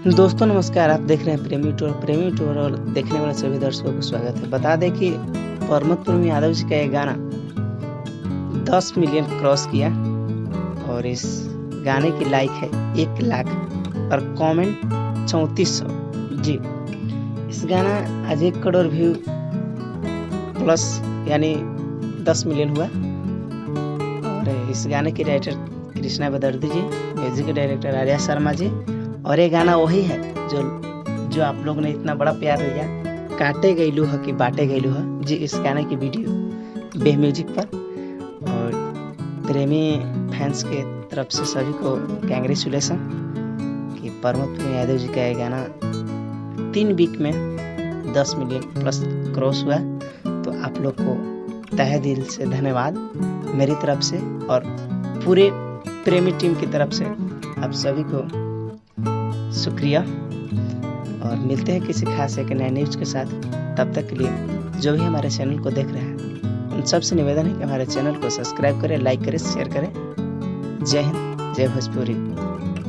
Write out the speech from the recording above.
दोस्तों नमस्कार, आप देख रहे हैं प्रेमी टूर और देखने वाले सभी दर्शकों को स्वागत है। बता दें कि परमत यादव जी का ये गाना 10 मिलियन क्रॉस किया और इस गाने की लाइक है 1 लाख और कमेंट 3400। जी, इस गाना आज 1 करोड़ व्यू प्लस यानी 10 मिलियन हुआ। और इस गाने के राइटर कृष्णा बदर्दी जी, म्यूजिक डायरेक्टर आर्या शर्मा जी। और ये गाना वही है जो आप लोग ने इतना बड़ा प्यार दिया, काटे गईलू है कि बांटे गईलू है जी। इस गाने की वीडियो बे म्यूजिक पर। और प्रेमी फैंस के तरफ से सभी को कांग्रेचुलेसन कि परमत यादव जी का ये गाना 3 वीक में 10 मिलियन प्लस क्रॉस हुआ। तो आप लोग को तहे दिल से धन्यवाद मेरी तरफ से और पूरे प्रेमी टीम की तरफ से आप सभी को शुक्रिया। और मिलते हैं किसी खास एक नए न्यूज के साथ। तब तक के लिए जो भी हमारे चैनल को देख रहे हैं उन सबसे निवेदन है कि हमारे चैनल को सब्सक्राइब करें, लाइक करें, शेयर करें। जय हिंद, जय भोजपुरी।